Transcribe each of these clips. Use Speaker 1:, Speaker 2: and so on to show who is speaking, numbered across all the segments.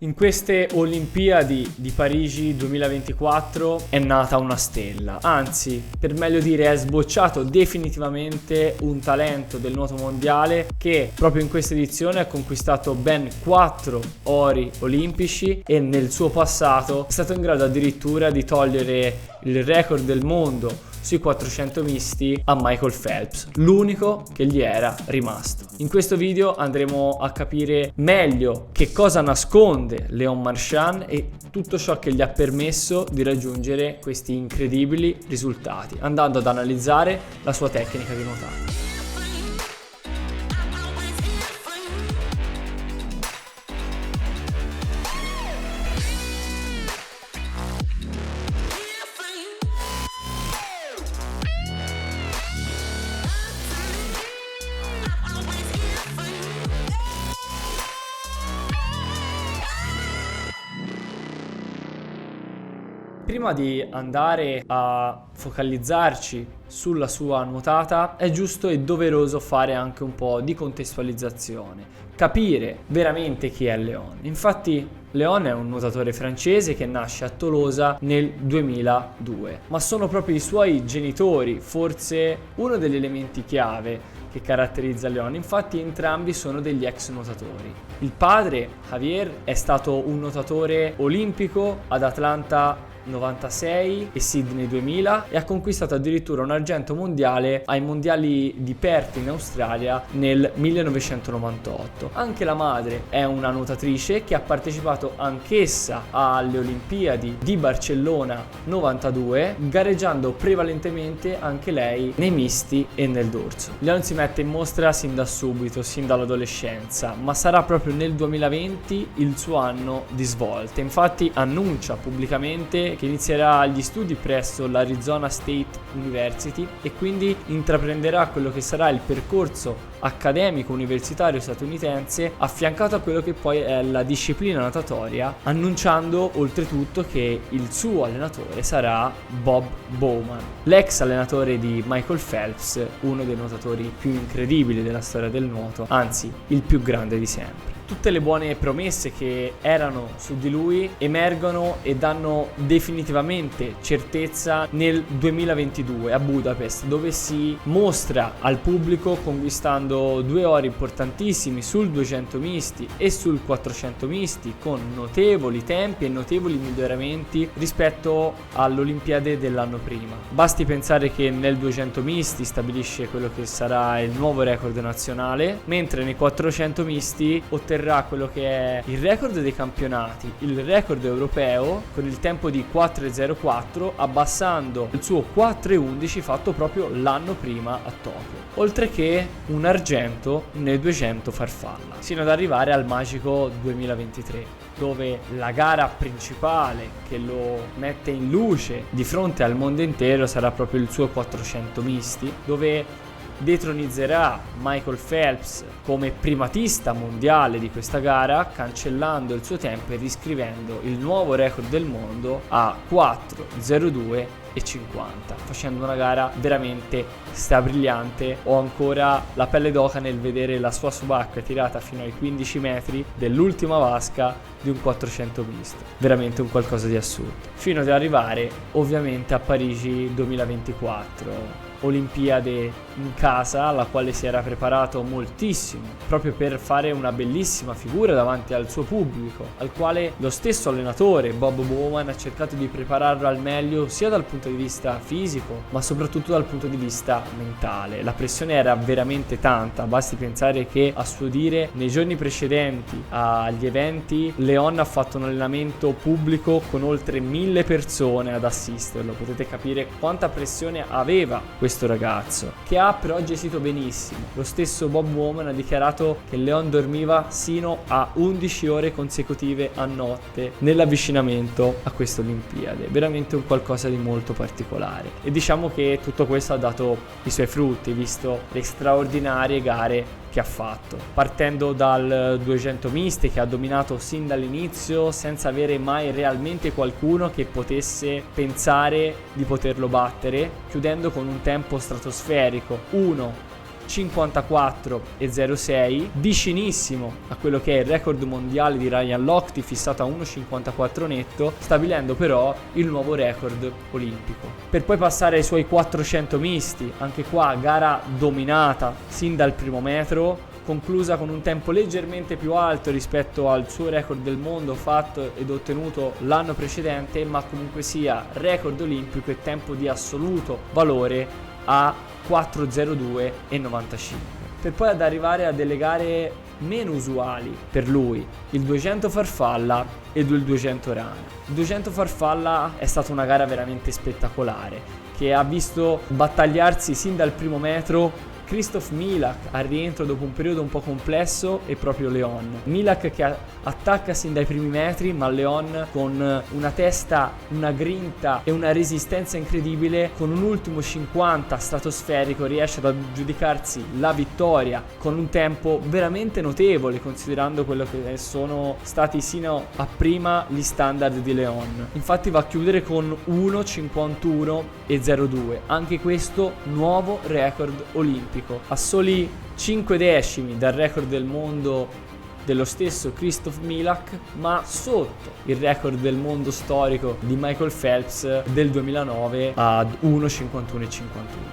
Speaker 1: In queste Olimpiadi di Parigi 2024 è nata una stella, anzi, per meglio dire, è sbocciato definitivamente un talento del nuoto mondiale che proprio in questa edizione ha conquistato ben 4 ori olimpici e nel suo passato è stato in grado addirittura di togliere il record del mondo sui 400 misti a Michael Phelps, l'unico che gli era rimasto. In questo video andremo a capire meglio che cosa nasconde Léon Marchand e tutto ciò che gli ha permesso di raggiungere questi incredibili risultati, andando ad analizzare la sua tecnica di nuotata. Prima di andare a focalizzarci sulla sua nuotata è giusto e doveroso fare anche un po' di contestualizzazione, capire veramente chi è Léon. Infatti Léon è un nuotatore francese che nasce a Tolosa nel 2002, ma sono proprio i suoi genitori forse uno degli elementi chiave che caratterizza Léon. Infatti entrambi sono degli ex nuotatori. Il padre, Javier, è stato un nuotatore olimpico ad Atlanta 96 e Sydney 2000 e ha conquistato addirittura un argento mondiale ai mondiali di Perth in Australia nel 1998. Anche la madre è una nuotatrice che ha partecipato anch'essa alle Olimpiadi di Barcellona 92, gareggiando prevalentemente anche lei nei misti e nel dorso. Léon si mette in mostra sin da subito, sin dall'adolescenza, ma sarà proprio nel 2020 il suo anno di svolta. Infatti annuncia pubblicamente che inizierà gli studi presso l'Arizona State University e quindi intraprenderà quello che sarà il percorso accademico universitario statunitense affiancato a quello che poi è la disciplina natatoria, annunciando oltretutto che il suo allenatore sarà Bob Bowman, l'ex allenatore di Michael Phelps, uno dei nuotatori più incredibili della storia del nuoto, anzi il più grande di sempre. Tutte le buone promesse che erano su di lui emergono e danno definitivamente certezza nel 2022 a Budapest, dove si mostra al pubblico conquistando 2 ori importantissimi sul 200 misti e sul 400 misti con notevoli tempi e notevoli miglioramenti rispetto all'Olimpiade dell'anno prima. Basti pensare che nel 200 misti stabilisce quello che sarà il nuovo record nazionale, mentre nei 400 misti otterrà quello che è il record dei campionati, il record europeo con il tempo di 4.04, abbassando il suo 4.11 fatto proprio l'anno prima a Tokyo, oltre che un argento nei 200 farfalla, sino ad arrivare al magico 2023, dove la gara principale che lo mette in luce di fronte al mondo intero sarà proprio il suo 400 misti, dove detronizzerà Michael Phelps come primatista mondiale di questa gara, cancellando il suo tempo e riscrivendo il nuovo record del mondo a 4.02 e 50, facendo una gara veramente strabiliante. Ho ancora la pelle d'oca nel vedere la sua subacquea tirata fino ai 15 metri dell'ultima vasca di un 400 misto, veramente un qualcosa di assurdo, fino ad arrivare ovviamente a Parigi 2024, Olimpiade in casa, alla quale si era preparato moltissimo proprio per fare una bellissima figura davanti al suo pubblico, al quale lo stesso allenatore Bob Bowman ha cercato di prepararlo al meglio sia dal punto di vista fisico ma soprattutto dal punto di vista mentale. La pressione era veramente tanta, basti pensare che a suo dire nei giorni precedenti agli eventi Léon ha fatto un allenamento pubblico con oltre 1000 persone ad assisterlo. Potete capire quanta pressione aveva questo ragazzo, che ha però gestito benissimo. Lo stesso Bob Bowman ha dichiarato che Léon dormiva sino a 11 ore consecutive a notte nell'avvicinamento a queste Olimpiadi, veramente un qualcosa di molto particolare. E diciamo che tutto questo ha dato i suoi frutti, visto le straordinarie gare che ha fatto, partendo dal 200 misti che ha dominato sin dall'inizio senza avere mai realmente qualcuno che potesse pensare di poterlo battere, chiudendo con un tempo stratosferico 1 1,54,06, vicinissimo a quello che è il record mondiale di Ryan Lochte fissato a 1,54 netto, stabilendo però il nuovo record olimpico. Per poi passare ai suoi 400 misti, anche qua gara dominata sin dal primo metro, conclusa con un tempo leggermente più alto rispetto al suo record del mondo fatto ed ottenuto l'anno precedente, ma comunque sia record olimpico e tempo di assoluto valore a 4:02,95, per poi ad arrivare a delle gare meno usuali per lui, il 200 farfalla ed il 200 rana. Il 200 farfalla è stata una gara veramente spettacolare che ha visto battagliarsi sin dal primo metro Krzysztof Milak al rientro dopo un periodo un po' complesso e proprio Leon. Milak che attacca sin dai primi metri, ma Leon con una testa, una grinta e una resistenza incredibile, con un ultimo 50 stratosferico riesce ad aggiudicarsi la vittoria con un tempo veramente notevole considerando quello che sono stati sino a prima gli standard di Leon. Infatti va a chiudere con 1:51,02, anche questo nuovo record olimpico, a soli 5 decimi dal record del mondo dello stesso Krzysztof Milak, ma sotto il record del mondo storico di Michael Phelps del 2009 ad 1:51,51,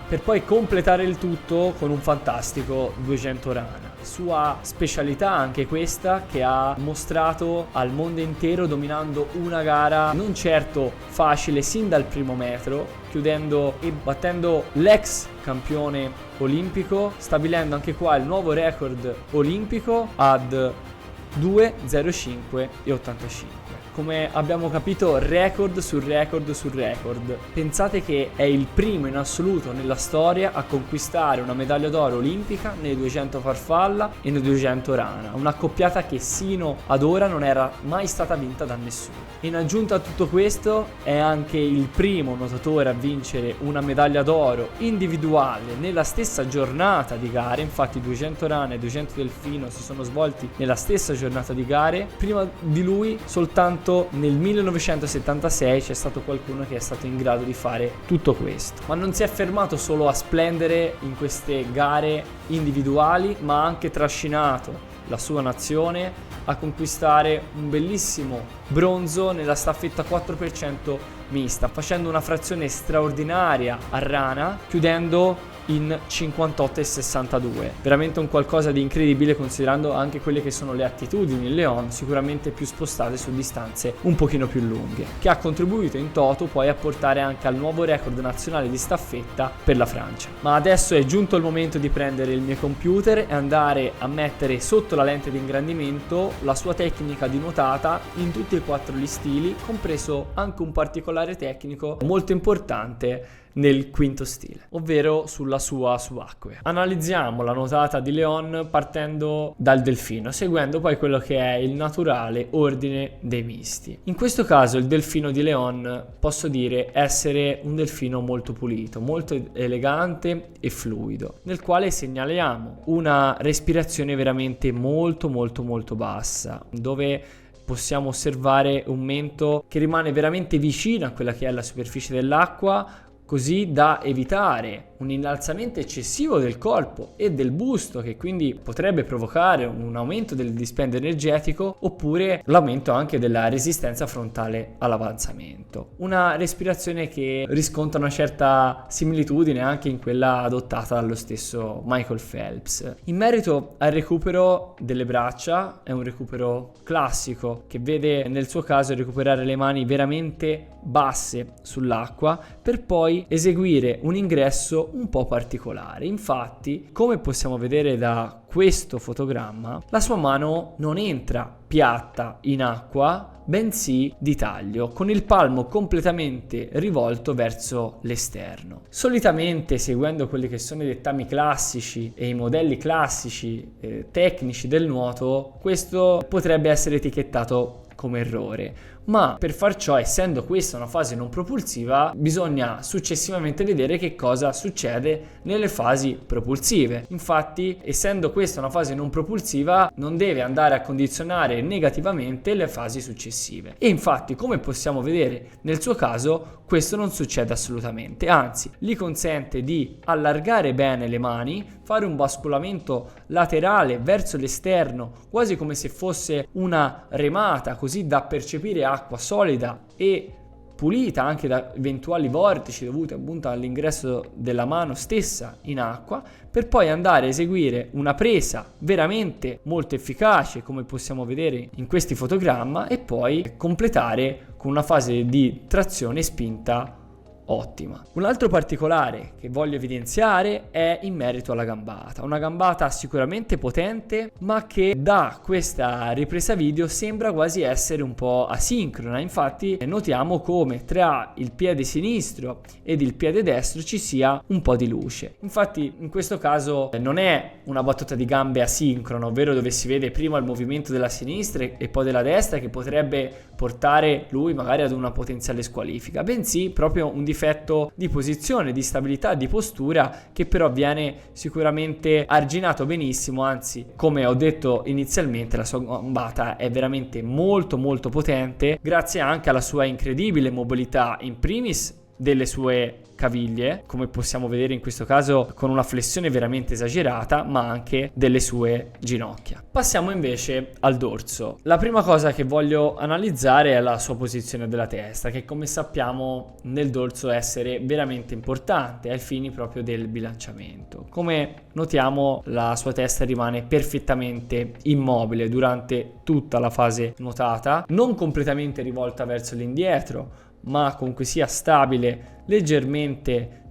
Speaker 1: per poi completare il tutto con un fantastico 200 rana. Sua specialità anche questa, che ha mostrato al mondo intero dominando una gara non certo facile sin dal primo metro, chiudendo e battendo l'ex campione olimpico, stabilendo anche qua il nuovo record olimpico ad 2:05,85. Come abbiamo capito, record su record su record. Pensate che è il primo in assoluto nella storia a conquistare una medaglia d'oro olimpica nei 200 farfalla e nei 200 rana, un'accoppiata che sino ad ora non era mai stata vinta da nessuno. In aggiunta a tutto questo è anche il primo nuotatore a vincere una medaglia d'oro individuale nella stessa giornata di gare. Infatti 200 rana e 200 delfino si sono svolti nella stessa giornata di gare. Prima di lui soltanto nel 1976 c'è stato qualcuno che è stato in grado di fare tutto questo, ma non si è fermato solo a splendere in queste gare individuali, ma ha anche trascinato la sua nazione a conquistare un bellissimo bronzo nella staffetta 4% mista, facendo una frazione straordinaria a rana, chiudendo in 58,62. Veramente un qualcosa di incredibile considerando anche quelle che sono le attitudini in Leon, sicuramente più spostate su distanze un pochino più lunghe, che ha contribuito in toto poi a portare anche al nuovo record nazionale di staffetta per la Francia. Ma adesso è giunto il momento di prendere il mio computer e andare a mettere sotto la lente di ingrandimento la sua tecnica di nuotata in tutti e 4 gli stili, compreso anche un particolare tecnico molto importante nel quinto stile, ovvero sulla sua subacquea. Analizziamo la nuotata di Leon partendo dal delfino, seguendo poi quello che è il naturale ordine dei misti. In questo caso il delfino di Leon posso dire essere un delfino molto pulito, molto elegante e fluido, nel quale segnaliamo una respirazione veramente molto bassa, dove possiamo osservare un mento che rimane veramente vicino a quella che è la superficie dell'acqua, così da evitare un innalzamento eccessivo del corpo e del busto, che quindi potrebbe provocare un aumento del dispendio energetico oppure l'aumento anche della resistenza frontale all'avanzamento. Una respirazione che riscontra una certa similitudine anche in quella adottata dallo stesso Michael Phelps. In merito al recupero delle braccia, è un recupero classico che vede nel suo caso recuperare le mani veramente basse sull'acqua per poi eseguire un ingresso un po' particolare. Infatti, come possiamo vedere da questo fotogramma, la sua mano non entra piatta in acqua, bensì di taglio, con il palmo completamente rivolto verso l'esterno. Solitamente, seguendo quelli che sono i dettami classici e i modelli classici tecnici del nuoto, questo potrebbe essere etichettato come errore, ma per far ciò, essendo questa una fase non propulsiva, bisogna successivamente vedere che cosa succede nelle fasi propulsive. Infatti, essendo questa una fase non propulsiva, non deve andare a condizionare negativamente le fasi successive. E infatti, come possiamo vedere nel suo caso, questo non succede assolutamente, anzi, gli consente di allargare bene le mani, fare un basculamento laterale verso l'esterno, quasi come se fosse una remata, così da percepire acqua solida e pulita anche da eventuali vortici dovuti appunto all'ingresso della mano stessa in acqua, per poi andare a eseguire una presa veramente molto efficace, come possiamo vedere in questi fotogramma, e poi completare con una fase di trazione e spinta ottima. Un altro particolare che voglio evidenziare è in merito alla gambata. Una gambata sicuramente potente, ma che da questa ripresa video sembra quasi essere un po' asincrona. Infatti notiamo come tra il piede sinistro ed il piede destro ci sia un po' di luce. Infatti in questo caso non è una battuta di gambe asincrona, ovvero dove si vede prima il movimento della sinistra e poi della destra, che potrebbe portare lui magari ad una potenziale squalifica, bensì proprio un difetto di posizione, di stabilità, di postura, che però viene sicuramente arginato benissimo. Anzi, come ho detto inizialmente, la sua gambata è veramente molto molto potente, grazie anche alla sua incredibile mobilità, in primis delle sue caviglie, come possiamo vedere in questo caso con una flessione veramente esagerata, ma anche delle sue ginocchia. Passiamo invece al dorso. La prima cosa che voglio analizzare è la sua posizione della testa, che come sappiamo nel dorso essere veramente importante ai fini proprio del bilanciamento. Come notiamo, la sua testa rimane perfettamente immobile durante tutta la fase nuotata, non completamente rivolta verso l'indietro, ma comunque sia stabile, leggermente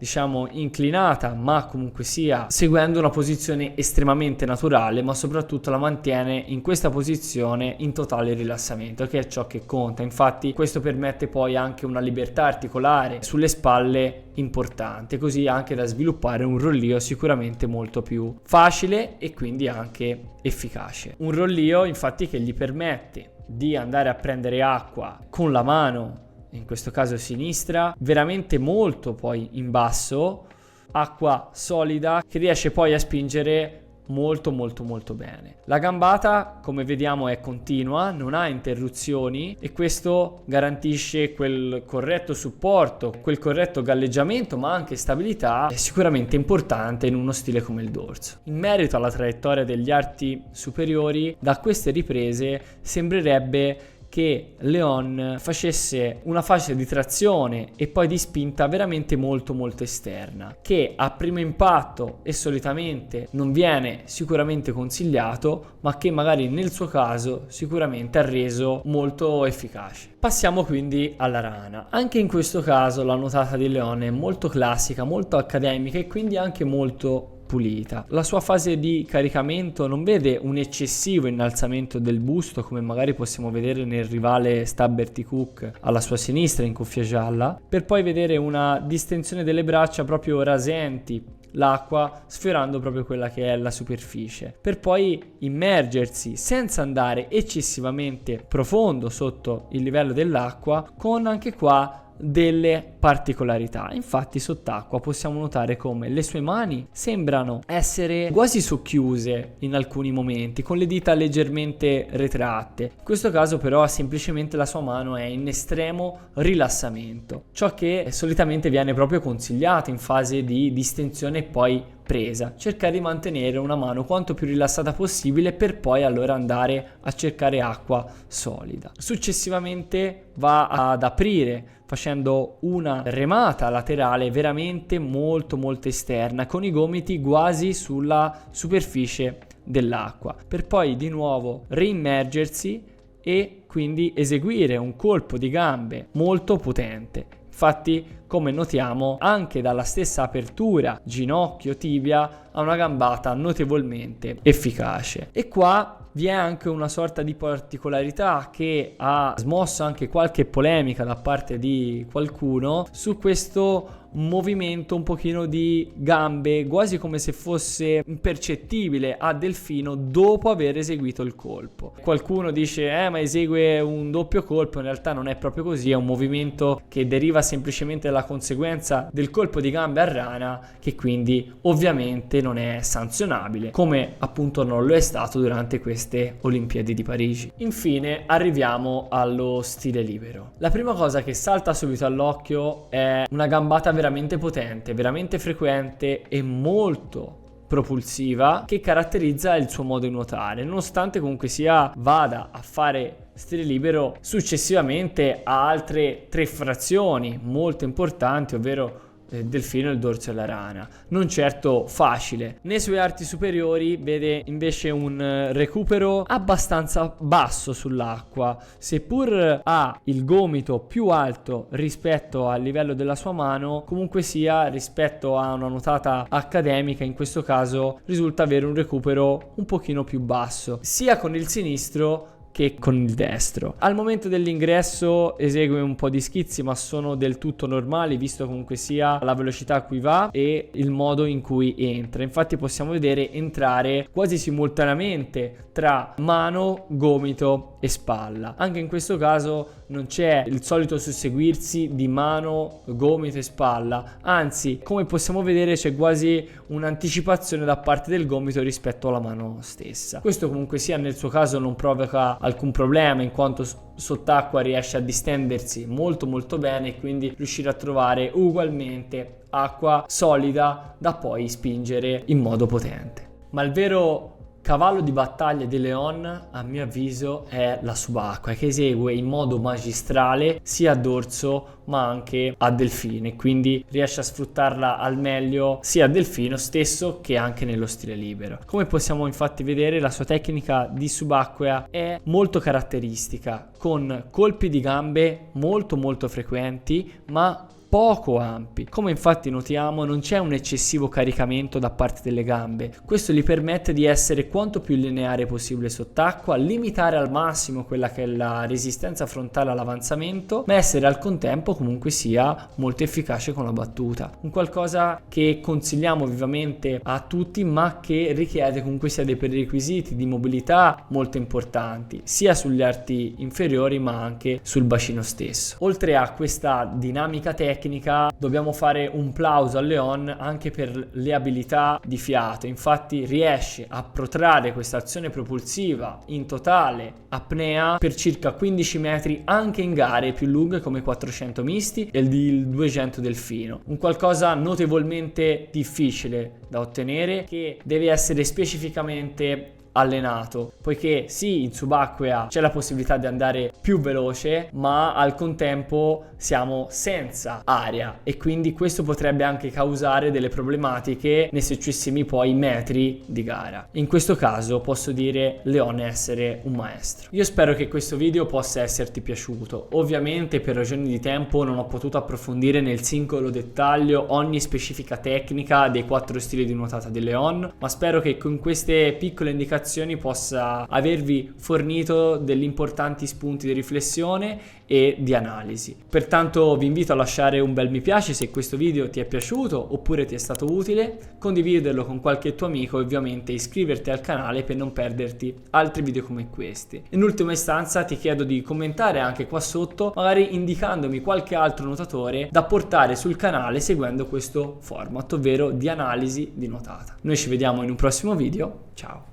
Speaker 1: inclinata, ma comunque sia seguendo una posizione estremamente naturale, ma soprattutto la mantiene in questa posizione in totale rilassamento, che è ciò che conta. Infatti questo permette poi anche una libertà articolare sulle spalle importante, così anche da sviluppare un rollio sicuramente molto più facile e quindi anche efficace. Un rollio infatti che gli permette di andare a prendere acqua con la mano, in questo caso sinistra, veramente molto poi in basso, acqua solida che riesce poi a spingere molto molto molto bene. La gambata, come vediamo, è continua, non ha interruzioni, e questo garantisce quel corretto supporto, quel corretto galleggiamento, ma anche stabilità, è sicuramente importante in uno stile come il dorso. In merito alla traiettoria degli arti superiori, da queste riprese sembrerebbe che Leon facesse una fase di trazione e poi di spinta veramente molto molto esterna, che a primo impatto e solitamente non viene sicuramente consigliato, ma che magari nel suo caso sicuramente ha reso molto efficace. Passiamo quindi alla rana. Anche in questo caso la nuotata di Leon è molto classica, molto accademica e quindi anche molto pulita. La sua fase di caricamento non vede un eccessivo innalzamento del busto, come magari possiamo vedere nel rivale Stubberty Cook alla sua sinistra in cuffia gialla, per poi vedere una distensione delle braccia proprio rasenti l'acqua, sfiorando proprio quella che è la superficie, per poi immergersi senza andare eccessivamente profondo sotto il livello dell'acqua, con anche qua delle particolarità. Infatti sott'acqua possiamo notare come le sue mani sembrano essere quasi socchiuse in alcuni momenti, con le dita leggermente retratte. In questo caso però semplicemente la sua mano è in estremo rilassamento, ciò che solitamente viene proprio consigliato in fase di distensione e poi presa. Cercare di mantenere una mano quanto più rilassata possibile per poi allora andare a cercare acqua solida. Successivamente va ad aprire facendo una remata laterale veramente molto molto esterna, con i gomiti quasi sulla superficie dell'acqua, per poi di nuovo reimmergersi e quindi eseguire un colpo di gambe molto potente. Infatti, come notiamo, anche dalla stessa apertura ginocchio tibia ha una gambata notevolmente efficace. E qua vi è anche una sorta di particolarità che ha smosso anche qualche polemica da parte di qualcuno su questo movimento un pochino di gambe, quasi come se fosse impercettibile a delfino dopo aver eseguito il colpo. Qualcuno dice ma esegue un doppio colpo, in realtà non è proprio così, è un movimento che deriva semplicemente dalla conseguenza del colpo di gambe a rana, che quindi ovviamente non è sanzionabile, come appunto non lo è stato durante queste Olimpiadi di Parigi. Infine arriviamo allo stile libero. La prima cosa che salta subito all'occhio è una gambata veramente potente, veramente frequente e molto propulsiva, che caratterizza il suo modo di nuotare, nonostante comunque sia vada a fare stile libero successivamente a altre 3 frazioni molto importanti, ovvero delfino, il dorso e la rana. Non certo facile. Nei suoi arti superiori vede invece un recupero abbastanza basso sull'acqua, seppur ha il gomito più alto rispetto al livello della sua mano, comunque sia rispetto a una nuotata accademica in questo caso risulta avere un recupero un pochino più basso, sia con il sinistro che con il destro. Al momento dell'ingresso esegue un po' di schizzi, ma sono del tutto normali, visto comunque sia la velocità a cui va e il modo in cui entra. Infatti possiamo vedere entrare quasi simultaneamente tra mano, gomito e spalla. Anche in questo caso non c'è il solito susseguirsi di mano, gomito e spalla, anzi, come possiamo vedere, c'è quasi un'anticipazione da parte del gomito rispetto alla mano stessa. Questo comunque sia nel suo caso non provoca alcun problema, in quanto sott'acqua riesce a distendersi molto bene e quindi riuscire a trovare ugualmente acqua solida da poi spingere in modo potente. Ma il vero cavallo di battaglia di Leon, a mio avviso, è la subacquea, che esegue in modo magistrale sia a dorso ma anche a delfino, quindi riesce a sfruttarla al meglio sia a delfino stesso che anche nello stile libero. Come possiamo infatti vedere, la sua tecnica di subacquea è molto caratteristica, con colpi di gambe molto frequenti ma poco ampi. Come infatti notiamo, non c'è un eccessivo caricamento da parte delle gambe. Questo gli permette di essere quanto più lineare possibile sott'acqua, limitare al massimo quella che è la resistenza frontale all'avanzamento, ma essere al contempo comunque sia molto efficace con la battuta. Un qualcosa che consigliamo vivamente a tutti, ma che richiede comunque sia dei prerequisiti di mobilità molto importanti, sia sugli arti inferiori ma anche sul bacino stesso. Oltre a questa dinamica tecnica, dobbiamo fare un plauso a Leon anche per le abilità di fiato. Infatti riesce a protrarre questa azione propulsiva in totale apnea per circa 15 metri anche in gare più lunghe come 400 misti e il 200 delfino. Un qualcosa notevolmente difficile da ottenere, che deve essere specificamente allenato, poiché sì, in subacquea c'è la possibilità di andare più veloce, ma al contempo siamo senza aria e quindi questo potrebbe anche causare delle problematiche nei successivi poi metri di gara. In questo caso posso dire Leon essere un maestro. Io spero che questo video possa esserti piaciuto. Ovviamente per ragioni di tempo non ho potuto approfondire nel singolo dettaglio ogni specifica tecnica dei 4 stili di nuotata di Leon, ma spero che con queste piccole indicazioni possa avervi fornito degli importanti spunti di riflessione e di analisi. Pertanto vi invito a lasciare un bel mi piace se questo video ti è piaciuto oppure ti è stato utile, condividerlo con qualche tuo amico e ovviamente iscriverti al canale per non perderti altri video come questi. In ultima istanza ti chiedo di commentare anche qua sotto, magari indicandomi qualche altro nuotatore da portare sul canale seguendo questo format, ovvero di analisi di nuotata. Noi ci vediamo in un prossimo video, ciao!